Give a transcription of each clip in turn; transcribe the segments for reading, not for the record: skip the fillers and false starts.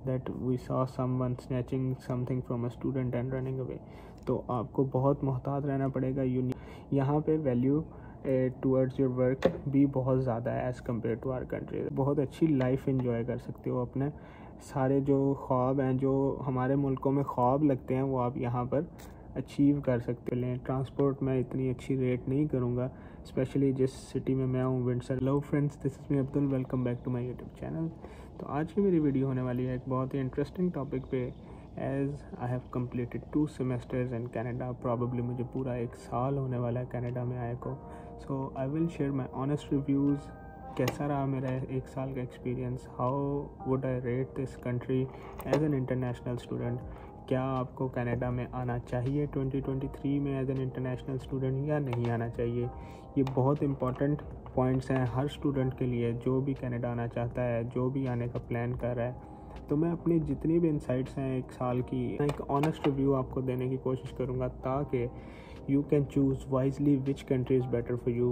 that we saw someone snatching something from a student and running away. तो आपको बहुत मोहतात रहना पड़ेगा। यहाँ पे वैल्यू टूवर्ड्स योर वर्क भी बहुत ज़्यादा है as compare to our country. बहुत अच्छी लाइफ एंजॉय कर सकते हो। अपने सारे जो ख्वाब हैं, जो हमारे मुल्कों में ख्वाब लगते हैं, वो आप यहाँ पर अचीव कर सकते हैं। ट्रांसपोर्ट में इतनी अच्छी रेट नहीं करूँगा, स्पेशली जिस सिटी में मैं हूँ, Windsor. Hello friends, this is me Abdul, welcome back to my YouTube channel. तो आज की मेरी वीडियो होने वाली है एक बहुत ही इंटरेस्टिंग टॉपिक पे। As I have completed 2 semesters in Canada, probably मुझे पूरा 1 साल होने वाला है कनाडा में आए को। So I will share my honest reviews. कैसा रहा मेरा 1 साल का experience, how would I rate this country as an international student. क्या आपको कनाडा में आना चाहिए 2023 में एज एन इंटरनेशनल स्टूडेंट या नहीं आना चाहिए। ये बहुत इंपॉर्टेंट पॉइंट्स हैं हर स्टूडेंट के लिए, जो भी कनाडा आना चाहता है, जो भी आने का प्लान कर रहा है। तो मैं अपनी जितनी भी इंसाइट्स हैं 1 साल की, एक ऑनेस्ट रिव्यू आपको देने की कोशिश करूँगा, ताकि you can choose wisely which country is better for you,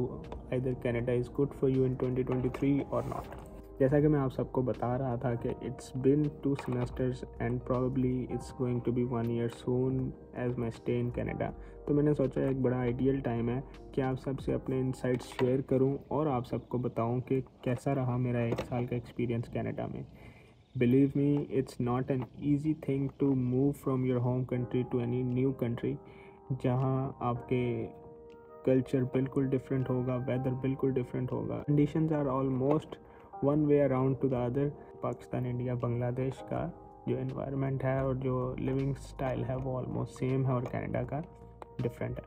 either Canada is good for you in 2023 or not। जैसा कि मैं आप सबको बता रहा था कि it's been 2 semesters and probably it's going to be 1 year soon as my stay in Canada। तो मैंने सोचा एक बड़ा आइडियल टाइम है कि आप सबसे अपने इंसाइट्स शेयर करूं और आप सबको बताऊं कि कैसा रहा मेरा 1 साल का एक्सपीरियंस कनाडा में। Believe me, it's not an easy thing to move from your home country to any new country, जहाँ आपके कल्चर बिल्कुल डिफरेंट होगा, वेदर बिल्कुल डिफरेंट होगा, conditions are almost one way around to the other. Pakistan, India, Bangladesh का जो environment है और जो लिविंग स्टाइल है वो ऑलमोस्ट सेम है, और कनाडा का डिफरेंट है।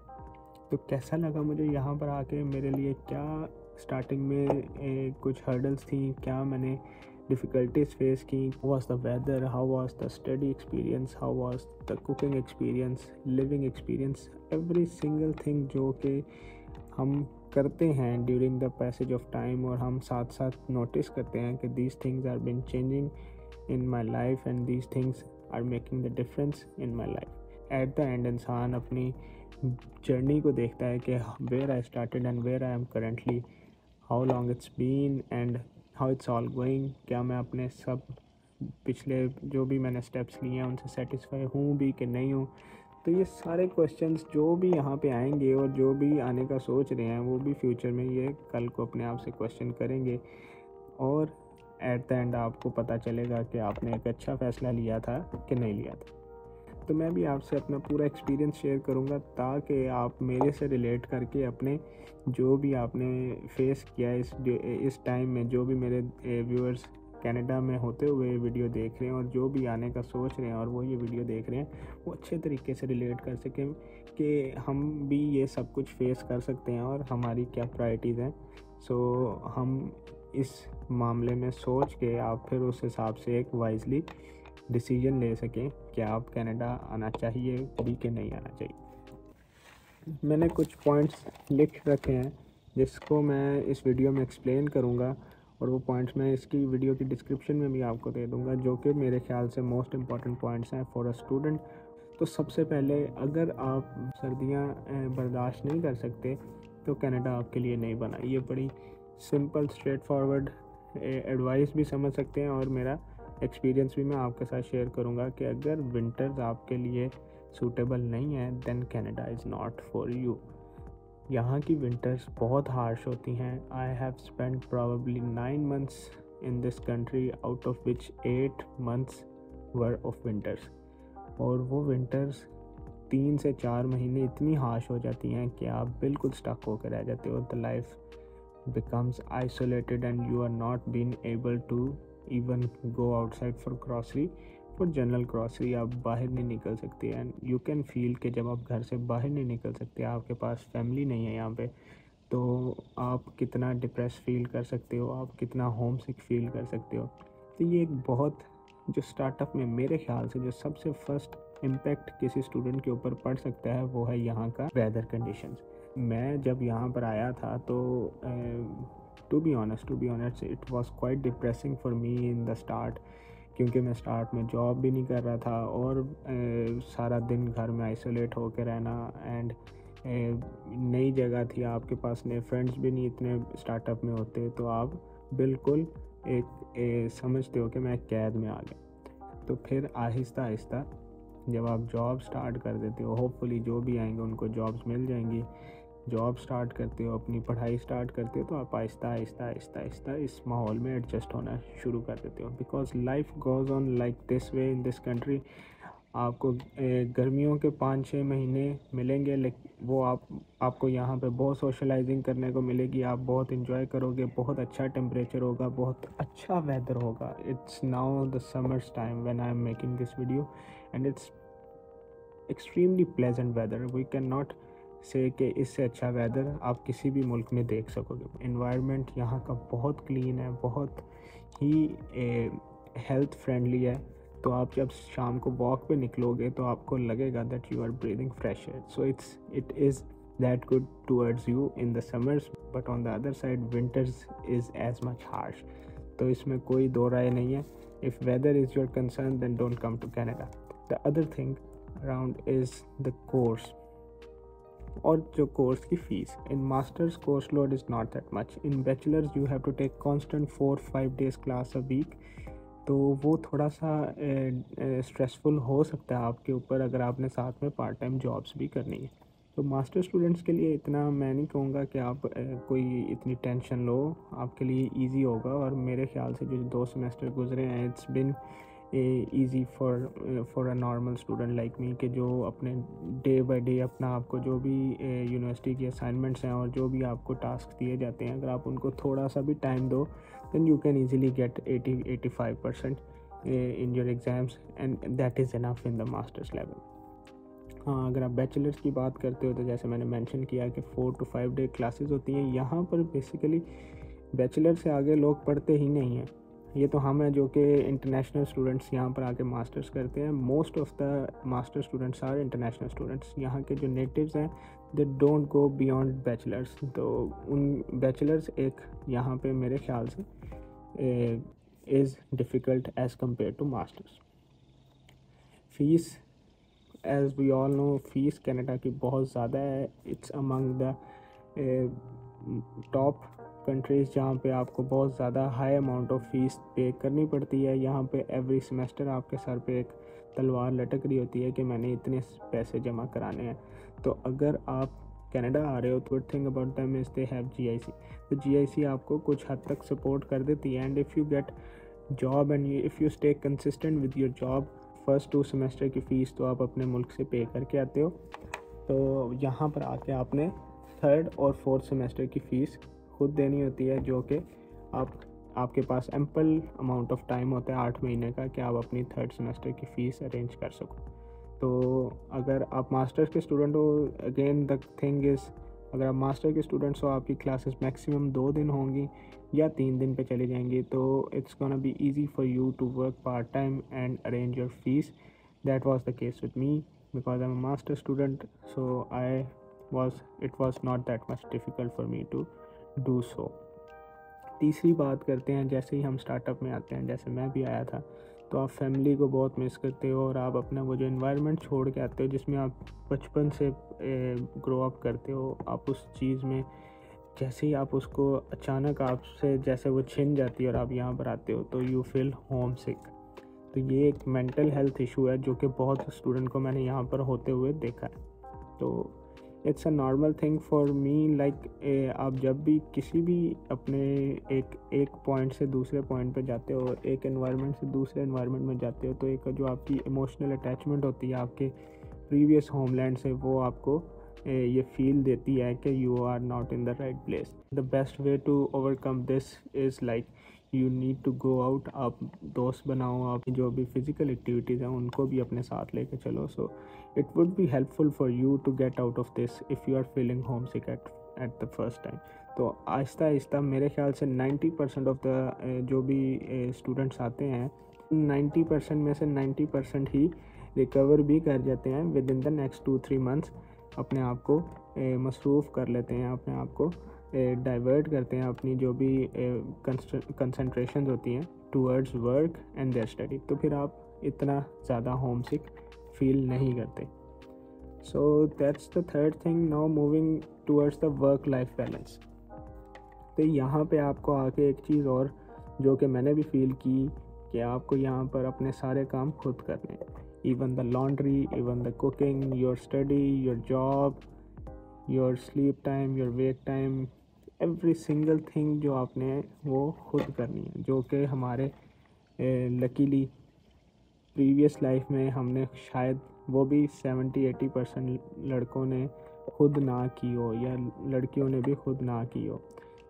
तो कैसा लगा मुझे यहाँ पर आके, मेरे लिए क्या स्टार्टिंग में कुछ हर्डल्स थी, क्या मैंने डिफ़िकल्टीज फेस की। How was the weather, how was the study experience, how was the cooking experience, living experience, every single thing जो कि हम करते हैं during the passage of time, और हम साथ साथ नोटिस करते हैं कि these things are been changing in my life and these things are making the difference in my life. At the end इंसान अपनी जर्नी को देखता है कि where I started and where I am currently, how long it's been and how it's all going. क्या मैं अपने सब पिछले जो भी मैंने स्टेप्स लिए हैं उनसे सेटिस्फाई हूँ भी कि नहीं हूँ। तो ये सारे क्वेश्चंस जो भी यहाँ पे आएंगे और जो भी आने का सोच रहे हैं, वो भी फ्यूचर में ये कल को अपने आप से क्वेश्चन करेंगे, और एट द एंड आपको पता चलेगा कि आपने एक अच्छा फ़ैसला लिया था कि नहीं लिया था। तो मैं भी आपसे अपना पूरा एक्सपीरियंस शेयर करूँगा, ताकि आप मेरे से रिलेट करके अपने जो भी आपने फेस किया इस टाइम में, जो भी मेरे व्यूअर्स कनाडा में होते हुए वीडियो देख रहे हैं और जो भी आने का सोच रहे हैं और वो ये वीडियो देख रहे हैं, वो अच्छे तरीके से रिलेट कर सकें कि हम भी ये सब कुछ फेस कर सकते हैं और हमारी क्या प्रायोरिटीज़ हैं। सो हम इस मामले में सोच के आप फिर उस हिसाब से एक वाइजली डिसीजन ले सकें कि आप कनाडा आना चाहिए भी कि नहीं आना चाहिए। मैंने कुछ पॉइंट्स लिख रखे हैं जिसको मैं इस वीडियो में एक्सप्लेन करूंगा, और वो पॉइंट्स मैं इसकी वीडियो की डिस्क्रिप्शन में भी आपको दे दूंगा, जो कि मेरे ख्याल से मोस्ट इम्पॉर्टेंट पॉइंट्स हैं फॉर अ स्टूडेंट। तो सबसे पहले, अगर आप सर्दियां बर्दाश्त नहीं कर सकते तो कनाडा आपके लिए नहीं बना। ये बड़ी सिंपल स्ट्रेट फॉरवर्ड एडवाइस भी समझ सकते हैं, और मेरा एक्सपीरियंस भी मैं आपके साथ शेयर करूंगा कि अगर विंटर्स आपके लिए सूटेबल नहीं है, then Canada is not for you. यहाँ की विंटर्स बहुत हार्श होती हैं। I have spend probably 9 months in this country, out of which 8 months were of winters. और वो विंटर्स 3 से 4 महीने इतनी हार्श हो जाती हैं कि आप बिल्कुल स्टक होकर रह जाते हो। The life becomes isolated and you are not been able to even go outside for grocery, for general grocery आप बाहर नहीं निकल सकते। एंड यू कैन फील कि जब आप घर से बाहर नहीं निकल सकते, आपके पास फैमिली नहीं है यहाँ पे, तो आप कितना डिप्रेस फील कर सकते हो, आप कितना होम सिक फील कर सकते हो। तो ये एक बहुत, जो स्टार्टअप में मेरे ख्याल से जो सबसे फर्स्ट इम्पैक्ट किसी स्टूडेंट के ऊपर पड़ सकता है, वो है यहाँ का वेदर कंडीशंस। मैं जब यहाँ पर आया था तो to be honest it was quite depressing for me in the start, क्योंकि मैं स्टार्ट में जॉब भी नहीं कर रहा था और सारा दिन घर में आइसोलेट होकर रहना, एंड नई जगह थी, आपके पास नए फ्रेंड्स भी नहीं इतने स्टार्टअप में होते, तो आप बिल्कुल एक समझते हो कि मैं कैद में आ गया। तो फिर आहिस्ता आहिस्ता जब आप जॉब स्टार्ट कर देते हो, होपफुली जो भी आएंगे उनको जॉब्स मिल जाएंगी, जॉब स्टार्ट करते हो, अपनी पढ़ाई स्टार्ट करते हो, तो आप आहिस्ता आहिस्ता आहिस्ता आहिस्ता इस माहौल में एडजस्ट होना शुरू कर देते हो। Because life goes on like this way in this country. आपको गर्मियों के 5-6 महीने मिलेंगे, लेकिन वो आपको यहाँ पे बहुत सोशलाइजिंग करने को मिलेगी, आप बहुत इन्जॉय करोगे, बहुत अच्छा टेम्परेचर होगा, बहुत अच्छा वेदर होगा। It's now the summers time when I am making this video and it's extremely pleasant weather. We can not say कि इससे अच्छा वेदर आप किसी भी मुल्क में देख सकोगे। इन्वायरमेंट यहाँ का बहुत क्लीन है, बहुत ही हेल्थ फ्रेंडली है। तो आप जब शाम को वॉक पे निकलोगे तो आपको लगेगा that you are breathing fresh air. So it is that good towards you in the summers, but on the other side winters is as much harsh. तो इसमें कोई दो राय नहीं है। If weather is your concern then don't come to Canada. The other thing around is the course, और जो course की fees. In masters course load is not that much. In bachelors you have to take constant 4-5 days class a week, तो वो थोड़ा सा stressful हो सकता है आपके ऊपर अगर आपने साथ में पार्ट टाइम जॉब्स भी करनी है। तो मास्टर स्टूडेंट्स के लिए इतना मैं नहीं कहूँगा कि आप कोई इतनी टेंशन लो, आपके लिए इजी होगा। और मेरे ख्याल से जो 2 सेमेस्टर गुजरे हैं, it's been easy for a normal student like me, कि जो अपने डे बाय डे अपना आपको जो भी यूनिवर्सिटी की असाइनमेंट्स हैं और जो भी आपको टास्क दिए जाते हैं, अगर आप उनको थोड़ा सा भी टाइम दो then you can easily get 80-85% in your exams and that is enough in the master's level. हाँ, अगर आप बैचलर्स की बात करते हो तो जैसे मैंने मेंशन किया कि 4 to 5 डे क्लासेस होती हैं। यहाँ पर बेसिकली बैचलर से आगे लोग पढ़ते ही नहीं हैं। ये तो हम हैं जो कि इंटरनेशनल स्टूडेंट्स यहाँ पर आके मास्टर्स करते हैं। Most of the master students are international students. यहाँ के जो नेटिव्स हैं they don't go beyond bachelors. तो उन बैचलर्स एक यहाँ पे मेरे ख्याल से is difficult as compare to masters. Fees as we all know, fees Canada की बहुत ज़्यादा है। It's among the top countries जहाँ पे आपको बहुत ज़्यादा हाई अमाउंट ऑफ फ़ीस पे करनी पड़ती है। यहाँ पे एवरी सेमेस्टर आपके सर पे एक तलवार लटक रही होती है कि मैंने इतने पैसे जमा कराने हैं। तो अगर आप कनाडा आ रहे हो, तो good thing about them is they have GIC। तो GIC आपको कुछ हद तक सपोर्ट कर देती है। And if you get job and if you stay consistent with your job, first 2 semester की फ़ीस तो आप अपने मुल्क से पे करके आते हो। तो यहाँ पर आके आपने 3rd और 4th सेमेस्टर की फ़ीस खुद देनी होती है, जो कि आपके पास एम्पल अमाउंट ऑफ टाइम होता है 8 महीने का कि आप अपनी 3rd सेमेस्टर की फ़ीस अरेंज कर सको। तो अगर आप मास्टर्स के स्टूडेंट हो, अगेन द थिंग इज़, अगर आप मास्टर के स्टूडेंट्स हो, आपकी क्लासेस मैक्सिमम 2 दिन होंगी या 3 दिन पे चली जाएंगी। तो it's gonna be easy for you to work part time and arrange your fees. That was the case with me because I am a master student, so it was not that much difficult for me to do so. तीसरी बात करते हैं, जैसे ही हम startup में आते हैं, जैसे मैं भी आया था, तो आप फैमिली को बहुत मिस करते हो और आप अपना वो जो एनवायरनमेंट छोड़ के आते हो जिसमें आप बचपन से ग्रो अप करते हो, आप उस चीज़ में जैसे ही आप उसको अचानक आपसे जैसे वो छिन जाती है और आप यहाँ पर आते हो, तो यू फील होम सिक। तो ये एक मेंटल हेल्थ इशू है जो कि बहुत स्टूडेंट को मैंने यहाँ पर होते हुए देखा है। तो it's a normal thing for me. Like आप जब भी किसी भी अपने एक पॉइंट से दूसरे पॉइंट पे जाते हो, एक एनवायरनमेंट से दूसरे एनवायरनमेंट में जाते हो, तो एक जो आपकी इमोशनल अटैचमेंट होती है आपके प्रीवियस होमलैंड से, वो आपको ये फील देती है कि you are not in the right place. The best way to overcome this is like you need to go out. आप दोस्त बनाओ, आप जो भी फिज़िकल एक्टिविटीज़ हैं उनको भी अपने साथ लेके चलो। So it would be helpful for you to get out of this if you are feeling homesick at the first time. तो आहिस्ता आहिस्ता मेरे ख्याल से 90% ऑफ द जो भी स्टूडेंट्स आते हैं, 90% में से 90% ही रिकवर भी कर जाते हैं with in the next 2-3 months. अपने आप को मसरूफ़ कर लेते हैं, अपने आप को डाइवर्ट करते हैं, अपनी जो भी कंसंट्रेशन होती हैं towards work and there study. तो फिर आप इतना ज़्यादा होम सिक फील नहीं करते। So that's the third thing. Now moving towards the work life balance. तो यहाँ पे आपको आके एक चीज़ और जो कि मैंने भी फील की कि आपको यहाँ पर अपने सारे काम खुद करने हैं, even the laundry, even the cooking, your study, your job, your sleep time, your wake time, every single thing जो आपने वो खुद करनी है, जो कि हमारे लकीली प्रीवियस लाइफ में हमने शायद वो भी 70-80% लड़कों ने खुद ना की हो या लड़कियों ने भी खुद ना की हो।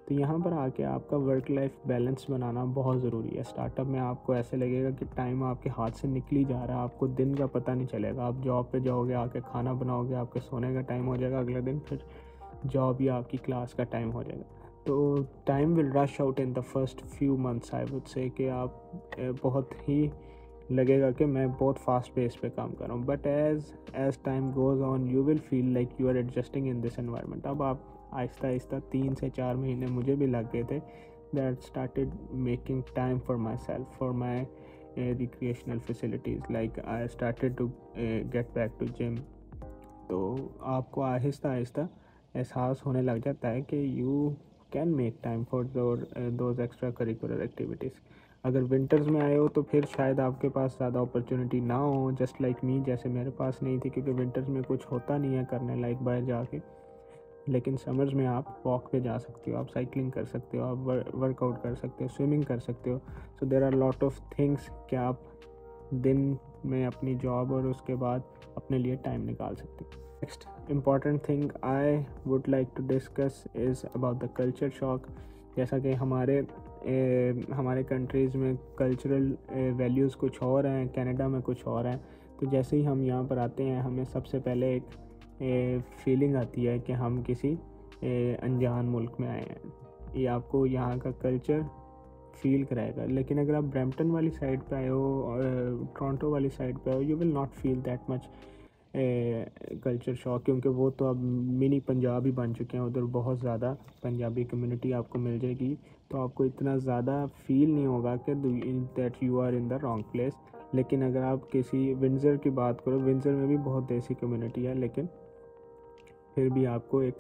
तो यहाँ पर आके आपका वर्क लाइफ बैलेंस बनाना बहुत ज़रूरी है। स्टार्टअप में आपको ऐसे लगेगा कि टाइम आपके हाथ से निकल ही जा रहा है, आपको दिन का पता नहीं चलेगा। आप जॉब पे जाओगे, आके खाना बनाओगे, आपके सोने का टाइम हो जाएगा, अगले दिन फिर जॉब या आपकी क्लास का टाइम हो जाएगा। तो time will rush out in the first few months, I would say कि आप बहुत ही लगेगा कि मैं बहुत फास्ट पेस पे काम कर रहा हूँ। But as time goes on you will feel like you are adjusting in this environment. अब आप आहिस्ता आहिस्ता 3 से 4 महीने मुझे भी लग गए थे, that started making time for myself, for my recreational facilities, like I started to get back to gym. तो आपको आहिस्ता आहिस्ता एहसास होने लग जाता है कि you can make time for those extra curricular activities. अगर विंटर्स में आए हो तो फिर शायद आपके पास ज़्यादा अपॉर्चुनिटी ना हो, जस्ट लाइक मी, जैसे मेरे पास नहीं थी, क्योंकि विंटर्स में कुछ होता नहीं है करने लायक बाहर जाके। लेकिन समर्स में आप वॉक पे जा सकते हो, आप साइकिलिंग कर सकते हो, आप वर्कआउट कर सकते हो, स्विमिंग कर सकते हो। So there are lot of things कि आप दिन में अपनी जॉब और उसके बाद अपने लिए टाइम निकाल सकते हो। Next important thing I would like to discuss is about the culture shock. जैसा कि हमारे कंट्रीज़ में कल्चरल वैल्यूज़ कुछ और हैं, कनाडा में कुछ और हैं। तो जैसे ही हम यहाँ पर आते हैं, हमें सबसे पहले एक फीलिंग आती है कि हम किसी अनजान मुल्क में आए हैं। ये आपको यहाँ का कल्चर फील कराएगा। लेकिन अगर आप ब्रैम्पटन वाली साइड पे आए हो, टोरंटो वाली साइड पे हो, you will not feel that much culture shock, क्योंकि वो तो अब मिनी पंजाब ही बन चुके हैं। उधर बहुत ज़्यादा पंजाबी कम्युनिटी आपको मिल जाएगी, तो आपको इतना ज़्यादा फील नहीं होगा कि that you are in the wrong place. लेकिन अगर आप किसी विंडसर की बात करो, विंडसर में भी बहुत देसी कम्युनिटी है, लेकिन फिर भी आपको एक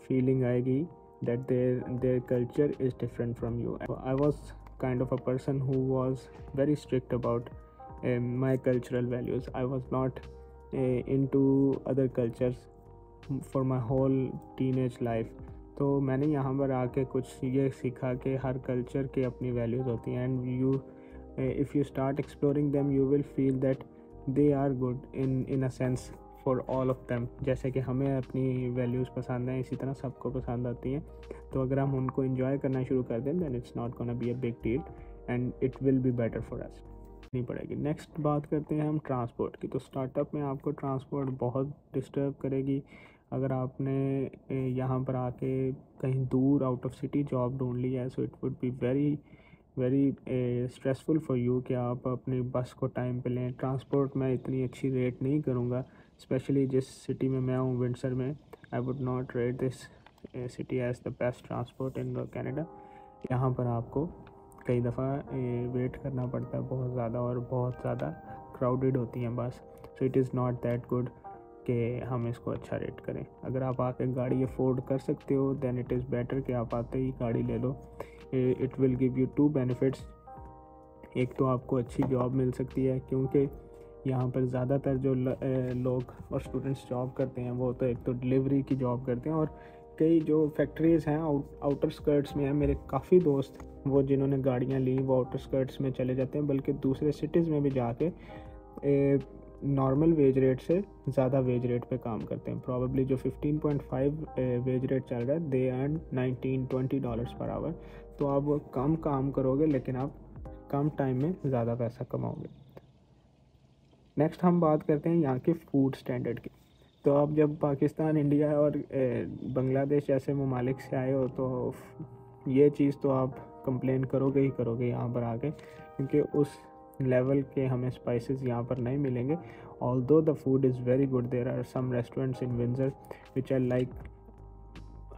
फीलिंग आएगी that their culture is different from you. I was kind of a person who was very strict about my cultural values. I was not into other cultures for my whole teenage life. तो मैंने यहाँ पर आके कुछ ये सीखा कि हर culture के अपनी वैल्यूज़ होती हैं, and you if you start exploring them you will feel that they are good in a sense for all of them. जैसे कि हमें अपनी वैल्यूज़ पसंद हैं, इसी तरह सबको पसंद आती हैं। तो अगर हम उनको एंजॉय करना शुरू कर दें, then it's not gonna be a big deal and it will be better for us. नहीं पड़ेगी। नेक्स्ट बात करते हैं हम ट्रांसपोर्ट की। तो स्टार्टअप में आपको ट्रांसपोर्ट बहुत डिस्टर्ब करेगी। अगर आपने यहाँ पर आके कहीं दूर आउट ऑफ सिटी जॉब ढूंढ ली है, सो it would be very stressful for you कि आप अपनी बस को टाइम पे लें। ट्रांसपोर्ट मैं इतनी अच्छी रेट नहीं करूँगा, स्पेशली जिस सिटी में मैं हूँ विंडसर में। I would not rate this city as the best transport in Canada. यहाँ पर आपको कई दफ़ा वेट करना पड़ता है बहुत ज़्यादा, और बहुत ज़्यादा क्राउडेड होती हैं बस। सो it is not that good कि हम इसको अच्छा रेट करें। अगर आप आके गाड़ी अफोर्ड कर सकते हो, दैन इट इज़ बेटर कि आप आते ही गाड़ी ले लो। It will give you 2 benefits. एक तो आपको अच्छी जॉब मिल सकती है, क्योंकि यहाँ पर ज़्यादातर जो लोग और स्टूडेंट्स जॉब करते हैं वो तो एक तो डिलीवरी की जॉब करते हैं, और कई जो फैक्ट्रीज़ हैं आउटर स्कर्ट्स में हैं। मेरे काफ़ी दोस्त वो जिन्होंने गाड़ियाँ ली वो आउटर स्कर्ट्स में चले जाते हैं, बल्कि दूसरे सिटीज़ में भी जाके नॉर्मल वेज रेट से ज़्यादा वेज रेट पे काम करते हैं। प्रॉबेबली जो 15.5 वेज रेट चल रहा है, दे अर्न $19-20 पर आवर। तो आप कम काम करोगे, लेकिन आप कम टाइम में ज़्यादा पैसा कमाओगे। नेक्स्ट हम बात करते हैं यहाँ के फूड स्टैंडर्ड की। तो आप जब पाकिस्तान, इंडिया और बांग्लादेश जैसे ममालिक से आए हो, तो ये चीज़ तो आप कंप्लेन करोगे ही करोगे यहाँ पर आके, क्योंकि उस लेवल के हमें स्पाइसेस यहाँ पर नहीं मिलेंगे। Although the food is very good, there are some restaurants in Windsor which are like,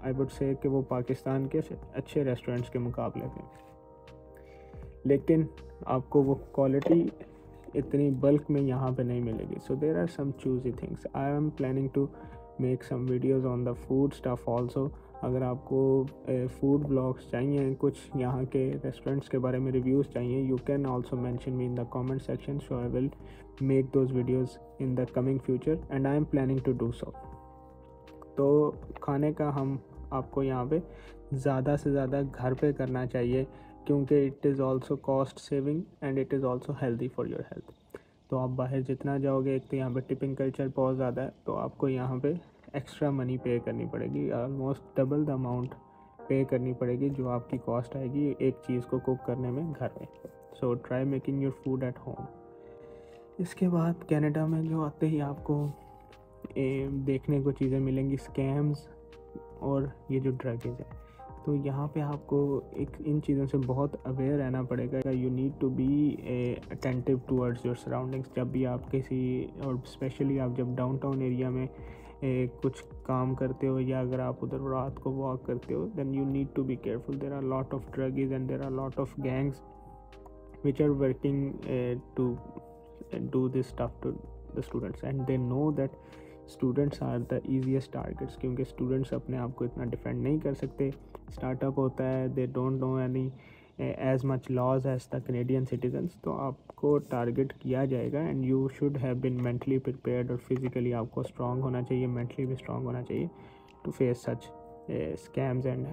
I would say कि वो पाकिस्तान के अच्छे रेस्टोरेंट्स के मुकाबले में, लेकिन आपको वो क्वालिटी इतनी बल्क में यहाँ पे नहीं मिलेगी। So there are some choosy things. I am planning to make some videos on the food stuff also. अगर आपको फूड ब्लॉग्स चाहिए, कुछ यहाँ के रेस्टोरेंट्स के बारे में रिव्यूज़ चाहिए, you can also mention me in the comment section, so I will make those videos in the coming future and I am planning to do so. तो खाने का हम आपको यहाँ पे ज़्यादा से ज़्यादा घर पे करना चाहिए, क्योंकि it is also cost saving and it is also healthy for your health. तो आप बाहर जितना जाओगे, एक तो यहाँ पे टिपिंग कल्चर बहुत ज़्यादा है, तो आपको यहाँ पे एक्स्ट्रा मनी पे करनी पड़ेगी, ऑलमोस्ट डबल द अमाउंट पे करनी पड़ेगी जो आपकी कॉस्ट आएगी एक चीज़ को कुक करने में घर में। So try making your food at home. इसके बाद कनाडा में जो आते ही आपको देखने को चीज़ें मिलेंगी, स्कैम्स और ये जो ड्रग्स है। तो यहाँ पे आपको इन चीज़ों से बहुत अवेयर रहना पड़ेगा। You need to be attentive towards your surroundings. जब भी आप किसी, और स्पेशली आप जब डाउनटाउन एरिया में कुछ काम करते हो, या अगर आप उधर रात को वॉक करते हो, then you need to be careful. There are lot of drugs and there are lot of gangs which are working to do this stuff to the students, and they know that students are the easiest targets, क्योंकि students अपने आप को इतना defend नहीं कर सकते, startup होता है, they don't know any as much laws as the Canadian citizens, तो आपको टारगेट किया जाएगा and you should have been mentally prepared, और फिजिकली आपको स्ट्रांग होना चाहिए, मेंटली भी स्ट्रांग होना चाहिए to face such scams and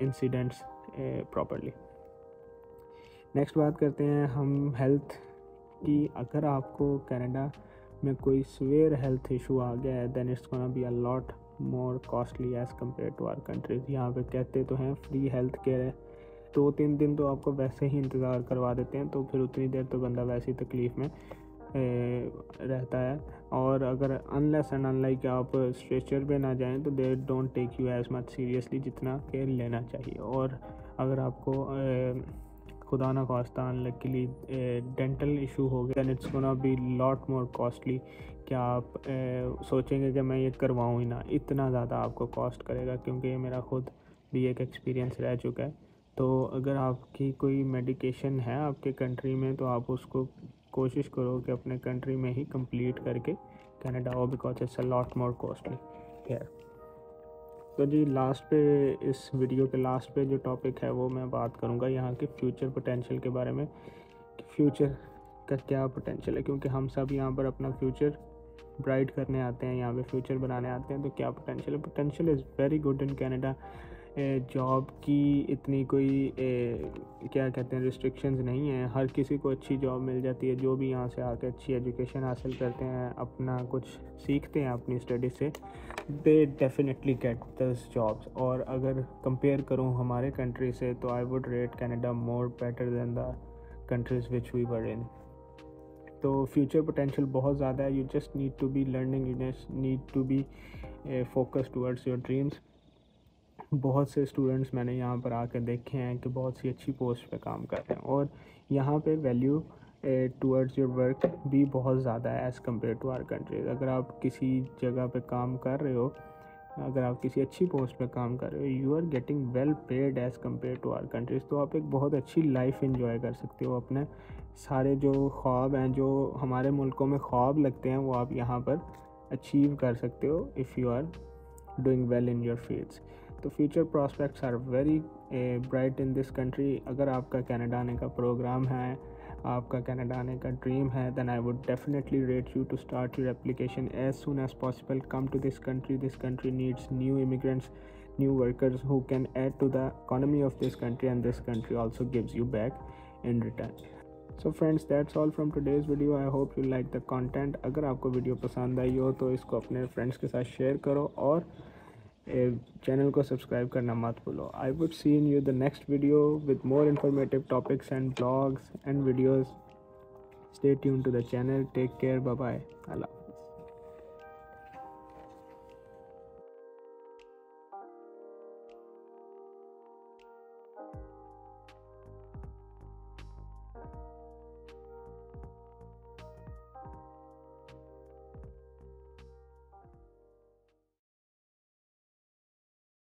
incidents properly. Next बात करते हैं हम हेल्थ की। अगर आपको कनाडा में कोई सीवियर हेल्थ इशू आ गया है, then it's gonna be a lot more costly as compare to our countries. यहाँ पे कहते तो हैं फ्री हेल्थ केयर है, 2-3 दिन तो आपको वैसे ही इंतज़ार करवा देते हैं, तो फिर उतनी देर तो बंदा वैसे ही तकलीफ़ में रहता है। और अगर अनलेस एंड अनलाइक आप स्ट्रेचर पे ना जाएं, तो they don't take you as much seriously जितना केयर लेना चाहिए। और अगर आपको खुदा ना खास्ता अनलकीली डेंटल इशू हो गया, then it's gonna be lot more costly. क्या आप सोचेंगे कि मैं ये करवाऊँ ही ना, इतना ज़्यादा आपको कॉस्ट करेगा, क्योंकि ये मेरा खुद भी एक एक्सपीरियंस रह चुका है। तो अगर आपकी कोई मेडिकेशन है आपके कंट्री में, तो आप उसको कोशिश करो कि अपने कंट्री में ही कंप्लीट करके कनाडा आओ, because it's a lot more costly here. तो जी लास्ट पे, इस वीडियो के लास्ट पे जो टॉपिक है वो मैं बात करूँगा यहाँ के फ्यूचर पोटेंशियल के बारे में, कि फ्यूचर का क्या पोटेंशियल है, क्योंकि हम सब यहाँ पर अपना फ्यूचर ब्राइट करने आते हैं, यहाँ पे फ्यूचर बनाने आते हैं। तो क्या पोटेंशियल है? Potential is very good in Canada. Job की इतनी कोई क्या कहते हैं रिस्ट्रिक्शंस नहीं है, हर किसी को अच्छी जॉब मिल जाती है। जो भी यहाँ से आके अच्छी एजुकेशन हासिल करते हैं, अपना कुछ सीखते हैं अपनी स्टडी से, they definitely get this jobs. और अगर कंपेयर करूँ हमारे कंट्री से, तो I would rate Canada more better than the countries which we were in. तो फ्यूचर पोटेंशियल बहुत ज़्यादा है। You just need to be learning, you just need to be focus towards your dreams. बहुत से students मैंने यहाँ पर आकर देखे हैं कि बहुत सी अच्छी पोस्ट पे काम कर रहे हैं, और यहाँ पे वैल्यू टूवर्ड्स योर वर्क भी बहुत ज़्यादा है as compare to our countries. अगर आप किसी जगह पे काम कर रहे हो, अगर आप किसी अच्छी पोस्ट पे काम कर रहे हो, you are getting well paid as compare to our countries. तो आप एक बहुत अच्छी लाइफ एंजॉय कर सकते हो। अपने सारे जो ख्वाब हैं, जो हमारे मुल्कों में ख्वाब लगते हैं, वो आप यहाँ पर अचीव कर सकते हो if you are doing well in your fields. तो future prospects are very bright in this country. अगर आपका कनाडा आने का प्रोग्राम है, आपका कनाडा आने का ड्रीम है, then I would definitely rate you to start your application as soon as possible. Come to this country. This country needs new immigrants, new workers who can add to the economy of this country, and this country also gives you back in return. So friends, that's all from today's video. I hope you like the content. अगर आपको video पसंद आई हो तो इसको अपने friends के साथ share करो, और चैनल को सब्सक्राइब करना मत भूलो। I would see you in the next video with more informative topics and blogs and videos. Stay tuned to the channel. Take care. Bye bye. Allah.